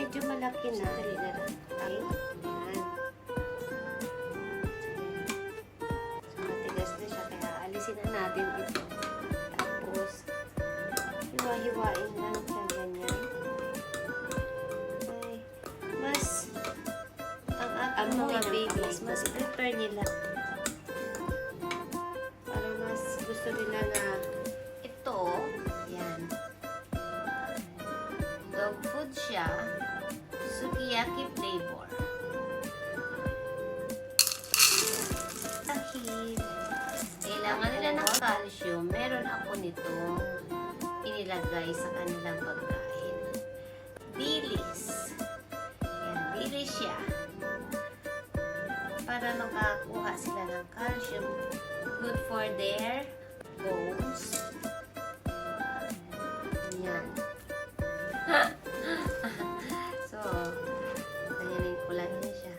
medyo malaki na. Dali na lang. Ay, yan. So, matigas na siya. Kaya alisin na natin ito. Tapos, hiwa-hiwain lang siya ganyan. Ay, mas, ang mga babies, mas prefer nila. Para mas gusto nila na Ito, yan. dog food siya. Sukiyaki flavor. Tahil. Kailangan nila ng calcium. Meron ako nitong inilagay sa kanilang pagkain. Bilis. Yan, bilis siya. Para makakuha sila ng calcium. Good for their bones. Yan. So, ganyanin ko lang na siya.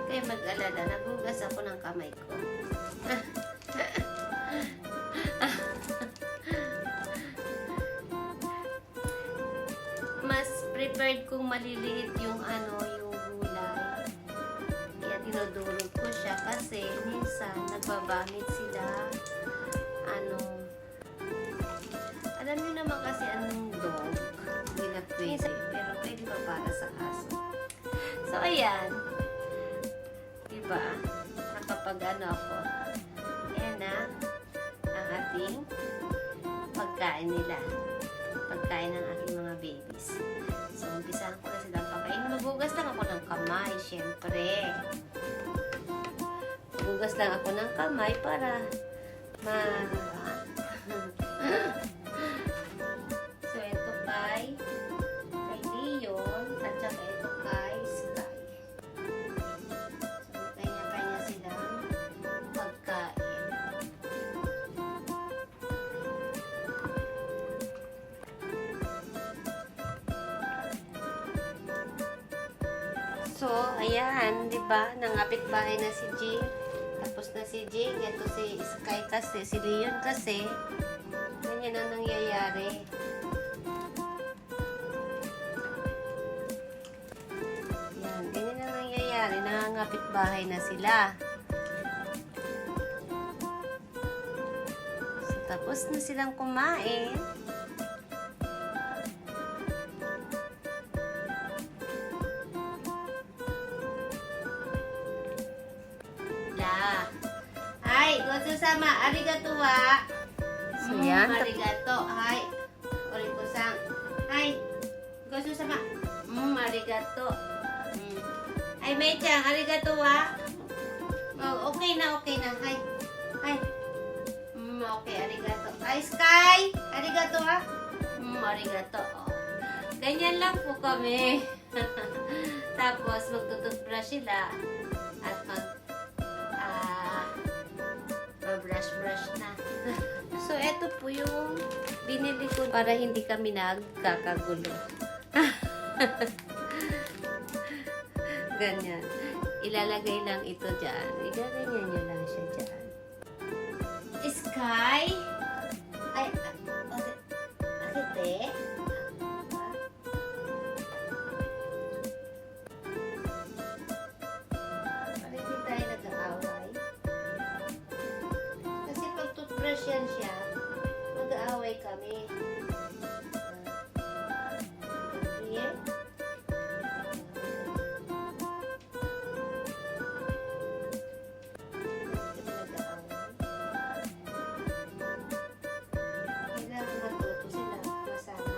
Kaya mag-alala, nagugas ako ng kamay ko. Mas prepared kong maliliit yung yung gulay. Kaya dinudulog ko siya kasi minsan nagbabamit sila. Alam niyo naman kasi anong dog, hindi na pwede. Pero pwede pa para sa aso. So, ayan. Diba? Nakapag ako. Ayan na ang ating pagkain nila. Pagkain ng aking mga babies. So, umpisahan ko na silang pagkain. Magugas lang ako ng kamay, syempre. Magugas lang ako ng kamay para So, ito kay Leon at saka ito kay Sky. So, kanya-kanya silang pagkain. So, ayan, di ba? Nangapit bahay na si Jing. Tapos na si Jing. Ito si Sky kasi. Si Leon kasi. Ganyan ang nangyayari. Yan, ganyan ang nangyayari. Nangangapit bahay na sila. So, tapos na silang kumain. Hai, gozu-sama, arigato wa. So, yan. Arigato. Hai. Oriko-san. Hai. Gozu-sama. Arigato. Hai, Mei-chan, arigato wa. Oh, okay na. Hai. Hai. Okay, arigato. Hai, Sky. Arigato wa. Arigato. Oh. Ganyan lang po kami. Tapos, magtututbrush sila. At brush na. So, eto po yung binili ko para hindi kami nagkakagulo. Ganyan. Ilalagay lang ito dyan. Igaganyan nyo lang siya dyan. Sky? Ay, akite? Para hindi tayo nag-aaway. Kasi pag toothbrush yan siya, mag-aaway kami. Here. Kailangan matuto sila. Masama.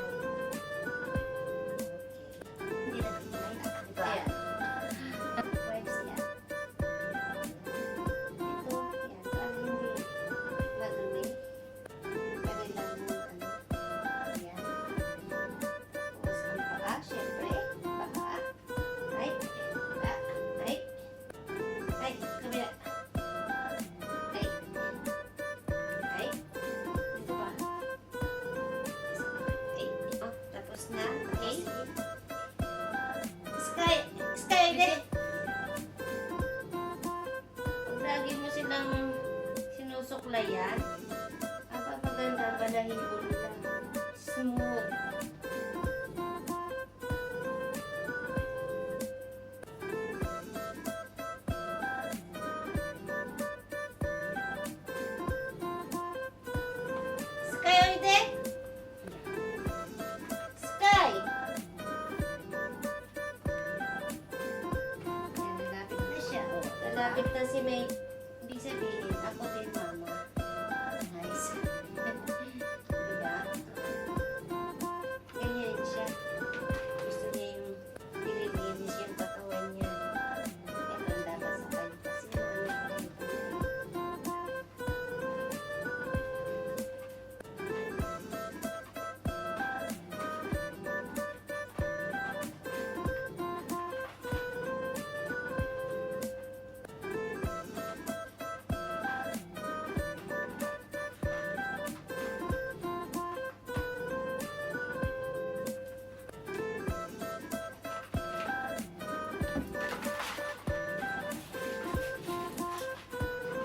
balahibo nila. Smooth. Sky, o hindi? Sky! Yan, lalapit na siya. Oh, lalapit na si May. Ibig sabihin, ako din, mama. Nice. Diba? Ganyan siya. Gusto niya yung nililinis yung katawan niya. Kaya ang dapat sa kanya.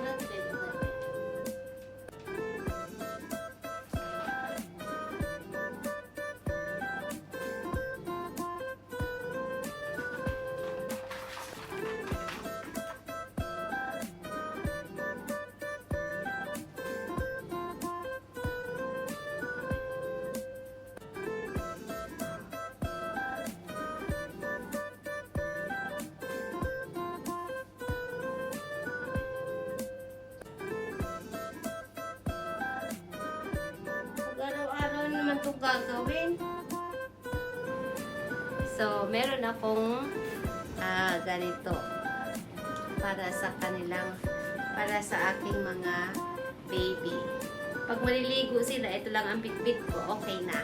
Kasi yung ano ko araw-araw naman itong gagawin. So, meron akong ganito para sa aking mga baby. Pag maliligo sila, ito lang ang bitbit ko, okay na.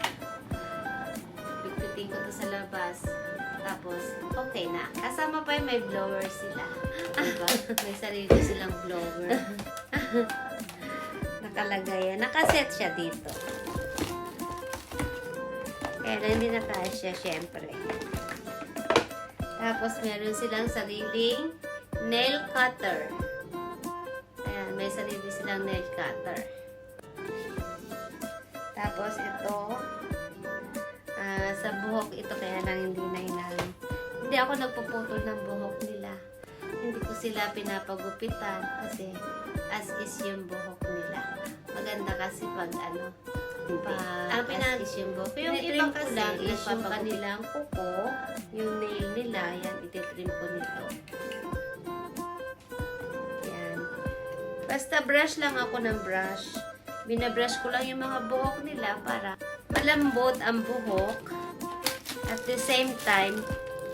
Bitbitin ko to sa labas. Tapos, okay na. Kasama pa yung may blower sila. Diba? May sarili silang blower. Nakalagay yan. Nakaset siya dito. Kaya na hindi nakasya, syempre. Tapos, meron silang sariling nail cutter. Ayan, may sarili silang nail cutter. Tapos, ito, sa buhok, ito kaya lang hindi na inalim. Hindi ako nagpuputol ng buhok nila. Hindi ko sila pinapagupitan kasi as is yung buhok nila. Maganda kasi pag ano, ang pinag-is yung buhok. Yung ibang kasi is yung kanilang kuko, yung nail nila, yan, ititrim ko nito. Yan. Basta brush lang ako ng brush. Binabrush ko lang yung mga buhok nila para malambot ang buhok at the same time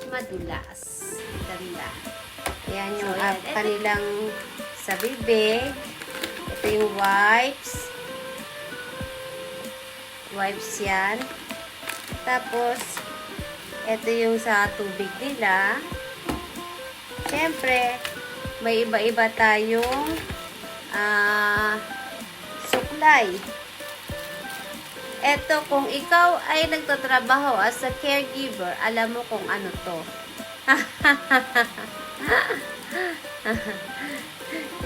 madulas. Ganda. Yan yung kanilang sa bibig. Ito yung wipes. Wipes yan. Tapos, ito yung sa tubig nila. Siyempre, may iba-iba tayong suklay. Eto, kung ikaw ay nagtatrabaho as a caregiver, alam mo kung ano to.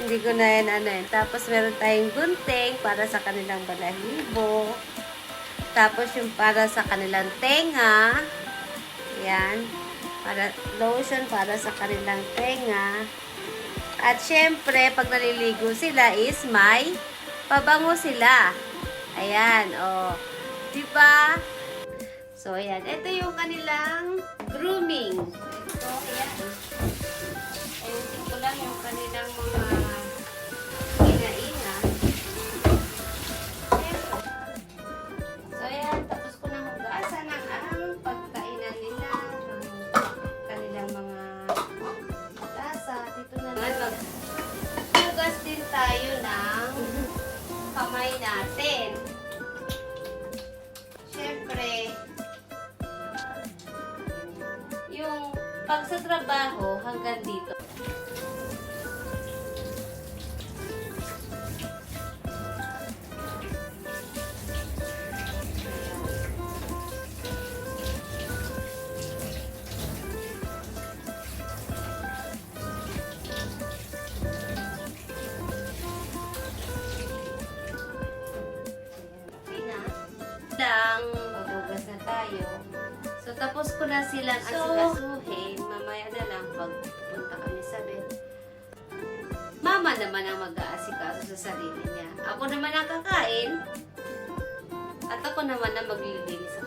Hindi ko na yan ano yun. Tapos, meron tayong gunting para sa kanilang balahibo. Tapos, yung para sa kanilang tenga. Yan. Lotion para sa kanilang tenga. At, syempre, pag naliligo sila is may pabango sila. Ayan, oh. Diba? So, ayan. Ito yung kanilang grooming. So, ayan. Ayusin ko lang yung kanilang mga ina-ina. So, ayan. Tapos ko na hugasan ang pagkainan nila. Ang kanilang mga tasa. Dito na lang. Hugas din tayo ng kamay natin. Siyempre, yung pag sa trabaho hanggang dito. tapos ko na silang asikasuhin, mamaya na lang pag pupunta kami sa bed. Mama naman ang mag-aasikaso sa sarili niya. Ako naman ang kakain. At ako naman ang maglilinis sa